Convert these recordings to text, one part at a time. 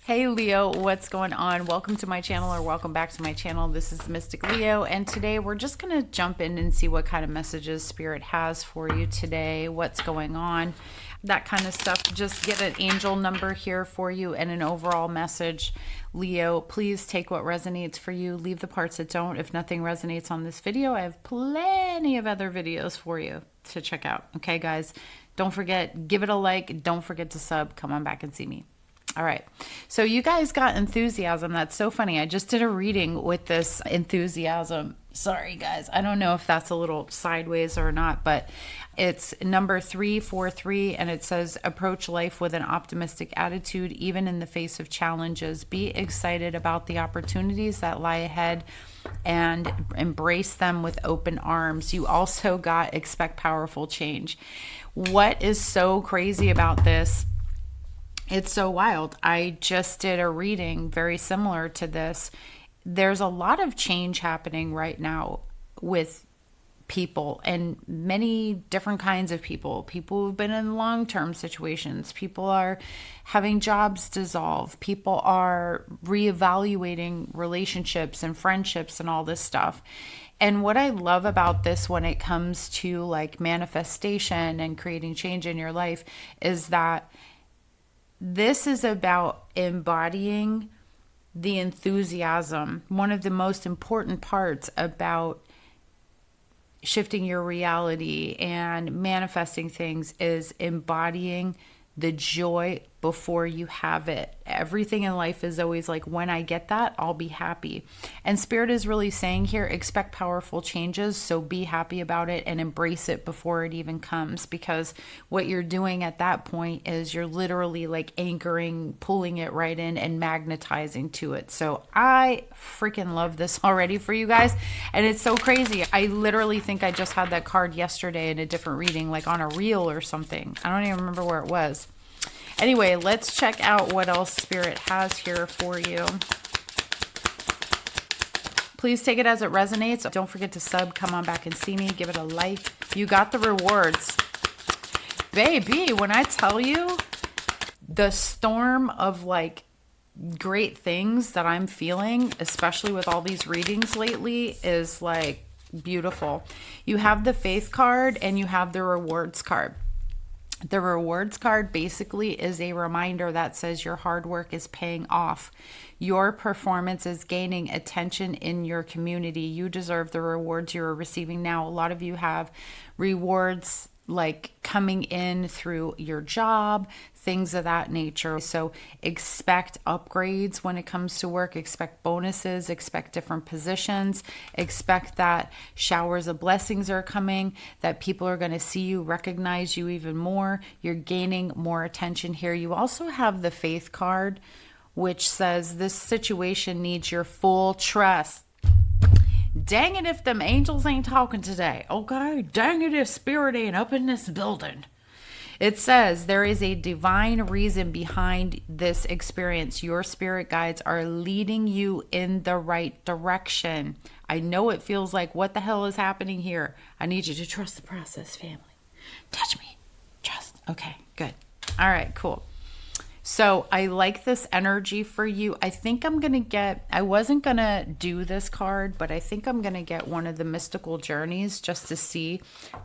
Hey Leo, what's going on? Welcome to my channel, or welcome back to my channel. This is Mystic Leo, and today we're just going to jump in and see what kind of messages Spirit has for you today, what's going on, that kind of stuff. Just get an angel number here for you and an overall message. Leo, please take what resonates for you, leave the parts that don't. If nothing resonates on this video, I have plenty of other videos for you to check out. Okay, guys, don't forget, give it a like, don't forget to sub, come on back and see me. All right. So you guys got enthusiasm. That's so funny. I just did a reading with this enthusiasm. Sorry, guys. I don't know if that's a little sideways or not, but it's number 343, and it says, approach life with an optimistic attitude, even in the face of challenges. Be excited about the opportunities that lie ahead and embrace them with open arms. You also got expect powerful change. What is so crazy about this? It's so wild. I just did a reading very similar to this. There's a lot of change happening right now with people, and many different kinds of people. People who've been in long-term situations. People are having jobs dissolve. People are reevaluating relationships and friendships and all this stuff. And what I love about this when it comes to like manifestation and creating change in your life is that this is about embodying the enthusiasm. One of the most important parts about shifting your reality and manifesting things is embodying the joy before you have it. Everything in life is always like, when I get that, I'll be happy. And Spirit is really saying here, expect powerful changes. So be happy about it and embrace it before it even comes. Because what you're doing at that point is you're literally like anchoring, pulling it right in and magnetizing to it. So I freaking love this already for you guys. And it's so crazy. I literally think I just had that card yesterday in a different reading, like on a reel or something. I don't even remember where it was. Anyway, let's check out what else Spirit has here for you. Please take it as it resonates. Don't forget to sub, come on back and see me, give it a like. You got the rewards. Baby, when I tell you the storm of like great things that I'm feeling, especially with all these readings lately, is like beautiful. You have the faith card and you have the rewards card. The rewards card basically is a reminder that says your hard work is paying off. Your performance is gaining attention in your community. You deserve the rewards you're receiving now. A lot of you have rewards like coming in through your job, things of that nature. So expect upgrades when it comes to work, expect bonuses, expect different positions, expect that showers of blessings are coming, that people are going to see you, recognize you even more. You're gaining more attention here. You also have the faith card, which says this situation needs your full trust. Dang it if them angels ain't talking today, okay? Dang it if Spirit ain't up in this building. It says there is a divine reason behind this experience. Your spirit guides are leading you in the right direction. I know it feels like, what the hell is happening here? I need you to trust the process, family. Touch me. Trust. Okay, good. All right, cool. So I like this energy for you. I think I'm going to get, I wasn't going to do this card, but I think I'm going to get one of the mystical journeys just to see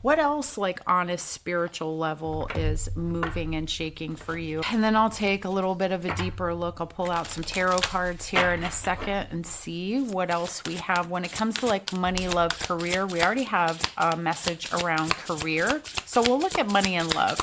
what else like on a spiritual level is moving and shaking for you. And then I'll take a little bit of a deeper look. I'll pull out some tarot cards here in a second and see what else we have. When it comes to like money, love, career, we already have a message around career. So we'll look at money and love.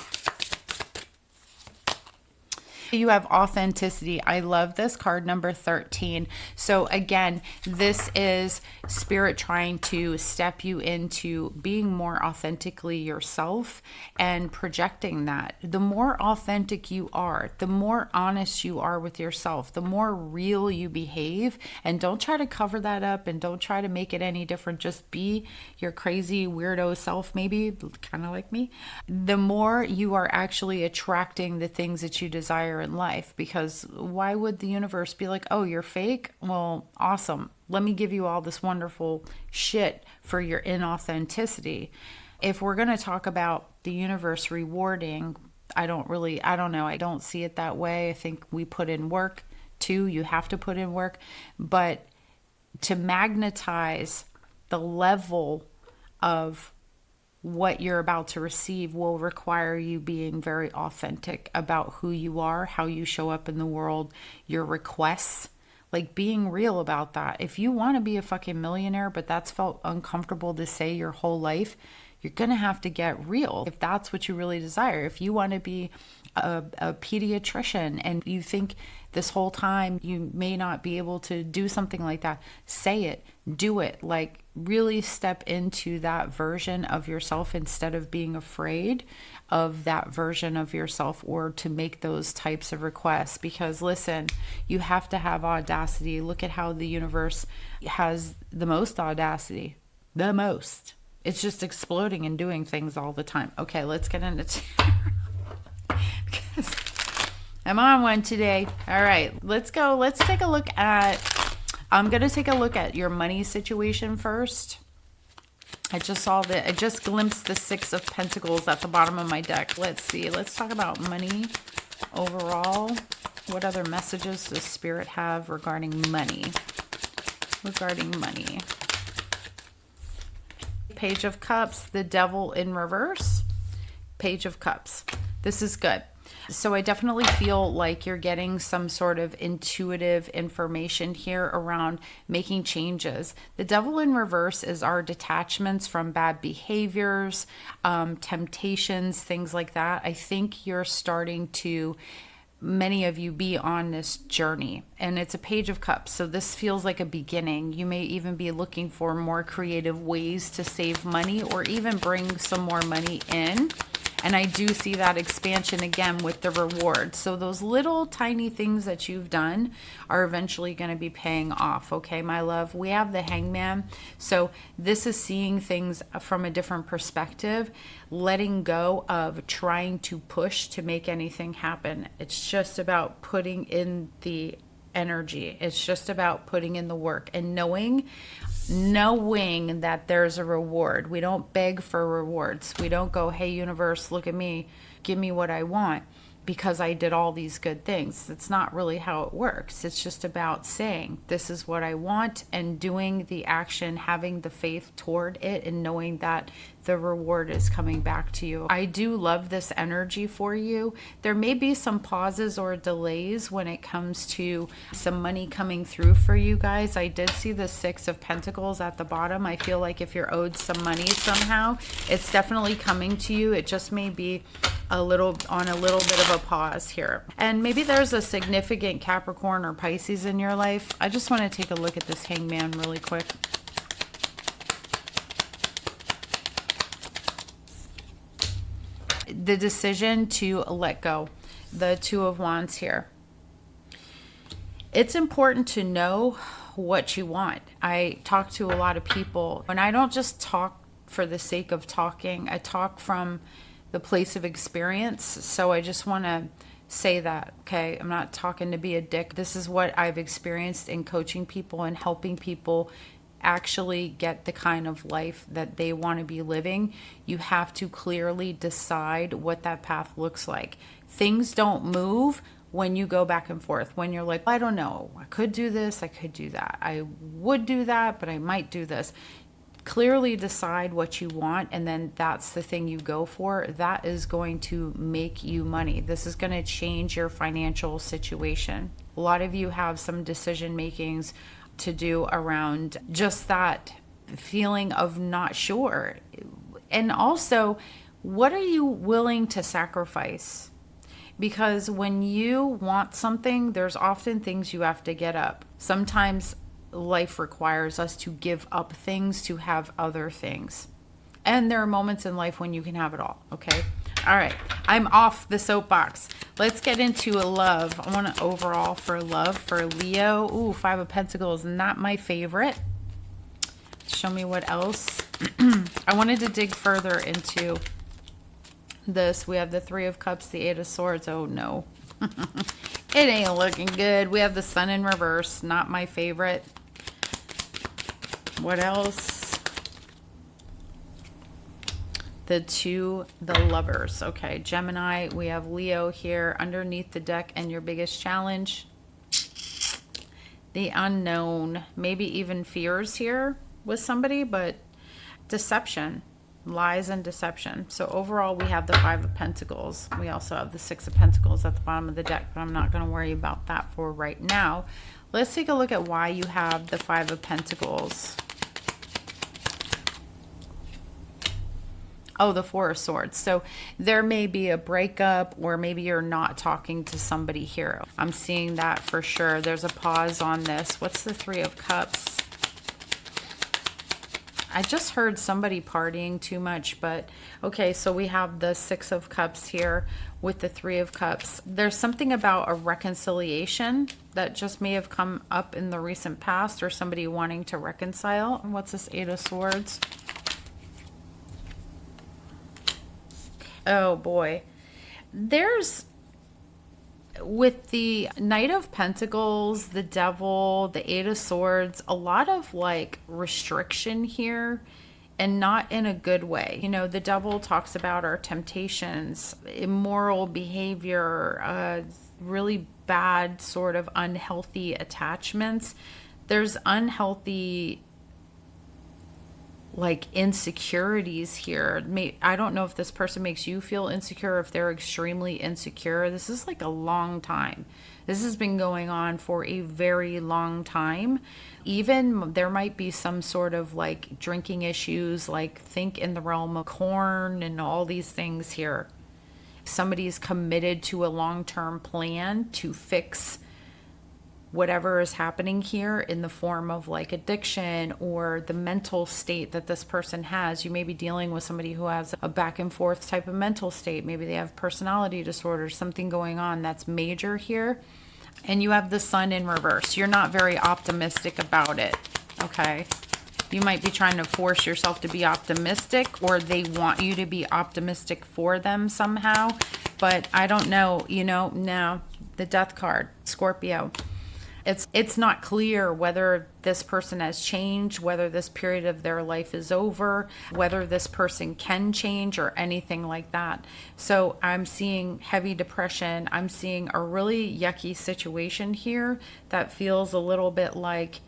You have authenticity. I love this card, number 13. So again, this is Spirit trying to step you into being more authentically yourself and projecting that. The more authentic you are, the more honest you are with yourself, the more real you behave, and don't try to cover that up and don't try to make it any different. Just be your crazy weirdo self, maybe kind of like me. The more you are actually attracting the things that you desire in life, because why would the universe be like, oh, you're fake? Well, awesome. Let me give you all this wonderful shit for your inauthenticity. If we're going to talk about the universe rewarding, I don't know. I don't see it that way. I think we put in work to. You have to put in work. But to magnetize the level of what you're about to receive will require you being very authentic about who you are, how you show up in the world, your requests, like being real about that. If you want to be a fucking millionaire, but that's felt uncomfortable to say your whole life, you're going to have to get real if that's what you really desire. If you want to be a pediatrician and you think this whole time you may not be able to do something like that, say it, do it. Like really step into that version of yourself instead of being afraid of that version of yourself or to make those types of requests. Because listen, you have to have audacity. Look at how the universe has the most audacity. The most. It's just exploding and doing things all the time. Okay, let's get into because I'm on one today. All right, let's go. Let's take a look at, I'm going to take a look at your money situation first. I just glimpsed the Six of Pentacles at the bottom of my deck. Let's see. Let's talk about money overall. What other messages does Spirit have regarding money? Regarding money. Page of Cups, the Devil in reverse. Page of Cups. This is good. So I definitely feel like you're getting some sort of intuitive information here around making changes. The Devil in reverse is our detachments from bad behaviors, temptations, things like that. I think you're starting to, many of you, be on this journey, and it's a Page of Cups, so this feels like a beginning. You may even be looking for more creative ways to save money or even bring some more money in. And I do see that expansion again with the reward. So those little tiny things that you've done are eventually going to be paying off. Okay, my love. We have the Hangman. So this is seeing things from a different perspective, letting go of trying to push to make anything happen. It's just about putting in the energy. It's just about putting in the work and knowing that there's a reward. We don't beg for rewards. We don't go, hey, universe, look at me, give me what I want because I did all these good things. That's not really how it works. It's just about saying, this is what I want, and doing the action, having the faith toward it, and knowing that the reward is coming back to you. I do love this energy for you. There may be some pauses or delays when it comes to some money coming through for you guys. I did see the Six of Pentacles at the bottom. I feel like if you're owed some money somehow, it's definitely coming to you. It just may be a little bit of a pause here. And maybe there's a significant Capricorn or Pisces in your life. I just want to take a look at this Hangman really quick. The decision to let go. The Two of Wands here. It's important to know what you want. I talk to a lot of people, and I don't just talk for the sake of talking. I talk from the place of experience. So I just want to say that, okay? I'm not talking to be a dick. This is what I've experienced in coaching people and helping people actually get the kind of life that they want to be living. You have to clearly decide what that path looks like. Things don't move when you go back and forth, when you're like, I don't know, I could do this, I could do that, I would do that, but I might do this. Clearly decide what you want, and then that's the thing you go for. That is going to make you money. This is going to change your financial situation. A lot of you have some decision makings to do around just that feeling of not sure. And also, what are you willing to sacrifice? Because when you want something, there's often things you have to get up. Sometimes life requires us to give up things to have other things. And there are moments in life when you can have it all, okay? All right, I'm off the soapbox. Let's get into a love. I want to overall for love for Leo. Ooh, Five of Pentacles, not my favorite. Show me what else. I wanted to dig further into this. We have the Three of Cups, the Eight of Swords. Oh no. It ain't looking good. We have the Sun in reverse, not my favorite. What else? The Lovers. Okay, Gemini. We have Leo here underneath the deck, and your biggest challenge. the unknown, maybe even fears here with somebody, but deception, lies and deception. So overall, we have the Five of Pentacles. We also have the Six of Pentacles at the bottom of the deck, but I'm not going to worry about that for right now. Let's take a look at why you have the Five of Pentacles. Oh, the Four of Swords. So there may be a breakup, or maybe you're not talking to somebody here. I'm seeing that for sure. There's a pause on this. What's the Three of Cups? I just heard somebody partying too much, but okay, so we have the Six of Cups here with the Three of Cups. There's something about a reconciliation that just may have come up in the recent past, or somebody wanting to reconcile. What's this Eight of Swords? Oh boy. There's, with the Knight of Pentacles, the Devil, the Eight of Swords, a lot of like restriction here, and not in a good way. You know, the Devil talks about our temptations, immoral behavior, really bad sort of unhealthy attachments. There's unhealthy like insecurities here. I don't know if this person makes you feel insecure, if they're extremely insecure. This is like a long time. This has been going on for a very long time. Even there might be some sort of like drinking issues, like think in the realm of corn and all these things here. Somebody's committed to a long-term plan to fix whatever is happening here in the form of like addiction or the mental state that this person has. You may be dealing with somebody who has a back and forth type of mental state. Maybe they have personality disorder, something going on that's major here. And you have the Sun in reverse. You're not very optimistic about it, okay? You might be trying to force yourself to be optimistic, or they want you to be optimistic for them somehow. But I don't know, you know, now the Death card, Scorpio. It's not clear whether this person has changed, whether this period of their life is over, whether this person can change or anything like that. So I'm seeing heavy depression. I'm seeing a really yucky situation here that feels a little bit like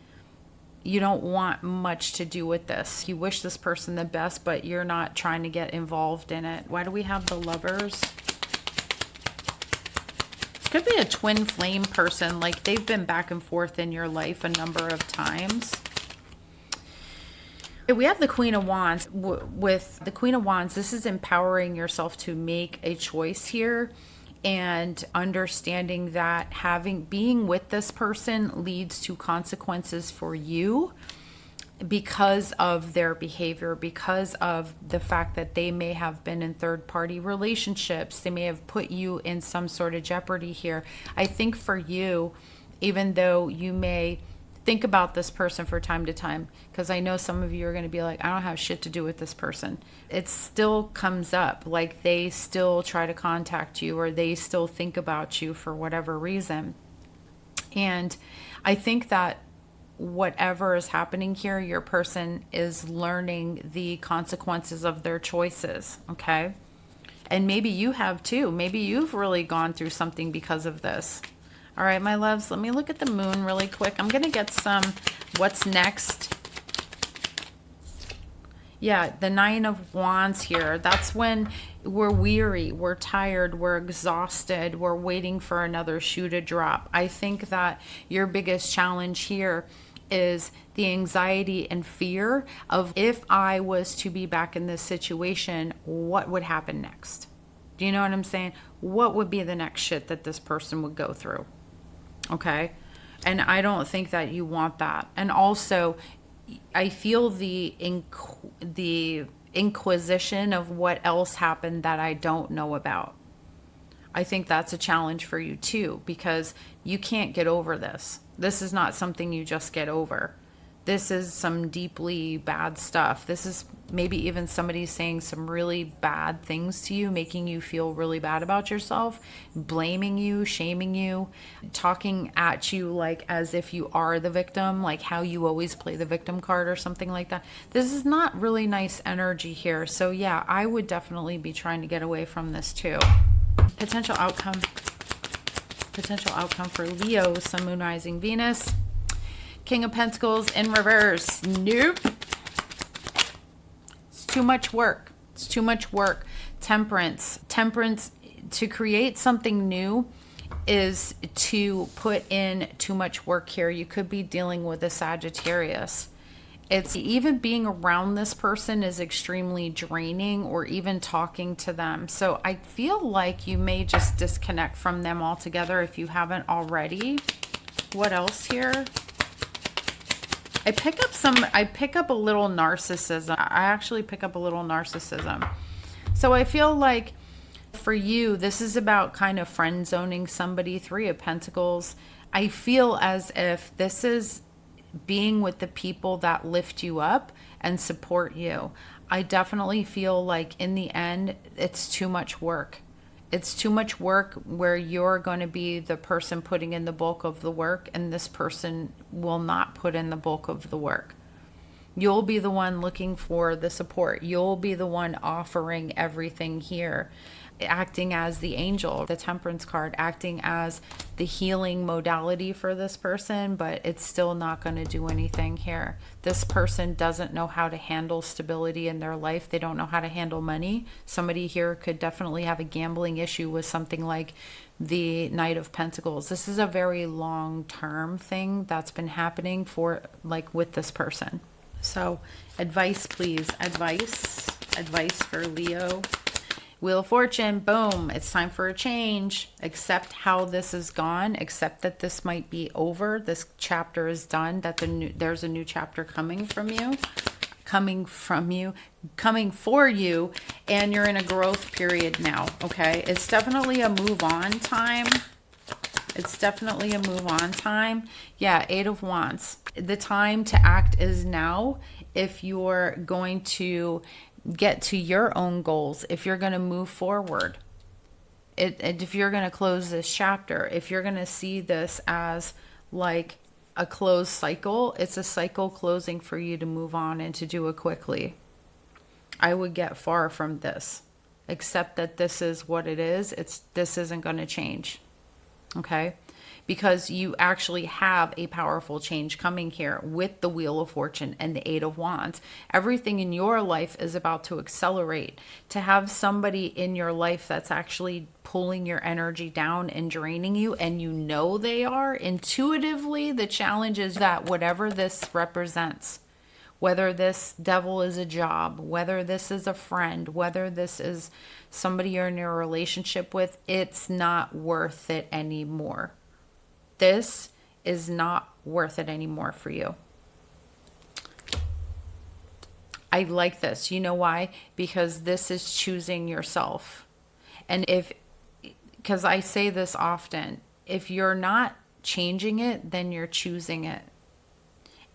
you don't want much to do with this. You wish this person the best, but you're not trying to get involved in it. Why do we have the Lovers? Could be a twin flame person, like they've been back and forth in your life a number of times. We have the Queen of Wands. With the Queen of Wands, this is empowering yourself to make a choice here, and understanding that being with this person leads to consequences for you because of their behavior, because of the fact that they may have been in third-party relationships. They may have put you in some sort of jeopardy here. I think for you, even though you may think about this person from time to time, because I know some of you are going to be like, I don't have shit to do with this person. It still comes up, like they still try to contact you, or they still think about you for whatever reason. And I think that whatever is happening here, your person is learning the consequences of their choices, okay? And maybe you have too. Maybe you've really gone through something because of this. All right, my loves, let me look at the moon really quick. I'm going to get some what's next. Yeah, the Nine of Wands here. That's when we're weary, we're tired, we're exhausted, we're waiting for another shoe to drop. I think that your biggest challenge here is the anxiety and fear of, if I was to be back in this situation, what would happen next? Do you know what I'm saying? What would be the next shit that this person would go through? Okay? And I don't think that you want that. And also, I feel the inquisition of what else happened that I don't know about. I think that's a challenge for you too, because you can't get over this. This is not something you just get over. This is some deeply bad stuff. This is maybe even somebody saying some really bad things to you, making you feel really bad about yourself, blaming you, shaming you, talking at you like as if you are the victim, like how you always play the victim card or something like that. This is not really nice energy here. So yeah, I would definitely be trying to get away from this too. Potential outcome for Leo, Sun, Moon, Rising, Venus. King of Pentacles in reverse. Nope. It's too much work. It's too much work. Temperance. Temperance, to create something new is to put in too much work here. You could be dealing with a Sagittarius. It's even being around this person is extremely draining, or even talking to them. So I feel like you may just disconnect from them altogether if you haven't already. What else here? I pick up a little narcissism. I actually pick up a little narcissism. So I feel like for you, this is about kind of friend zoning somebody. 3 of Pentacles. I feel as if this is being with the people that lift you up and support you. I definitely feel like in the end, it's too much work. It's too much work where you're going to be the person putting in the bulk of the work, and this person will not put in the bulk of the work. You'll be the one looking for the support. You'll be the one offering everything here, acting as the angel, the Temperance card, acting as the healing modality for this person, but it's still not going to do anything here. This person doesn't know how to handle stability in their life. They don't know how to handle money. Somebody here could definitely have a gambling issue with something like the Knight of Pentacles. This is a very long-term thing that's been happening for, like, with this person. So advice, please. Advice for Leo. Wheel of Fortune, boom, it's time for a change. Accept how this is gone. Accept that this might be over. This chapter is done, that there's a new chapter coming for you, and you're in a growth period now, okay? It's definitely a move on time. It's definitely a move on time. Yeah, 8 of Wands. The time to act is now if you're going to get to your own goals, if you're going to move forward, if you're going to close this chapter, if you're going to see this as like a closed cycle, it's a cycle closing for you to move on and to do it quickly. I would get far from this. Accept that this is what it is. This isn't going to change. Okay? Because you actually have a powerful change coming here with the Wheel of Fortune and the 8 of Wands. Everything in your life is about to accelerate. To have somebody in your life that's actually pulling your energy down and draining you, and you know they are, intuitively, the challenge is that whatever this represents, whether this devil is a job, whether this is a friend, whether this is somebody you're in a relationship with, it's not worth it anymore. This is not worth it anymore for you. I like this. You know why? Because this is choosing yourself. And because I say this often, if you're not changing it, then you're choosing it.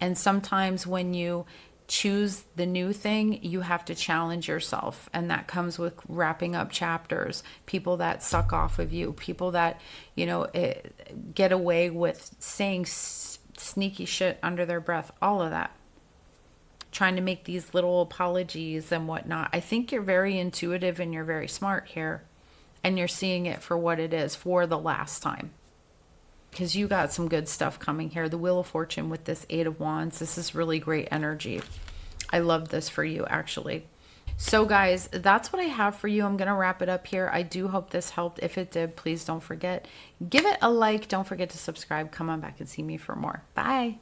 And sometimes when you choose the new thing, you have to challenge yourself. And that comes with wrapping up chapters, people that suck off of you, people that, get away with saying sneaky shit under their breath, all of that. Trying to make these little apologies and whatnot. I think you're very intuitive and you're very smart here. And you're seeing it for what it is for the last time. Because you got some good stuff coming here. The Wheel of Fortune with this 8 of Wands. This is really great energy. I love this for you, actually. So, guys, that's what I have for you. I'm going to wrap it up here. I do hope this helped. If it did, please don't forget. Give it a like. Don't forget to subscribe. Come on back and see me for more. Bye.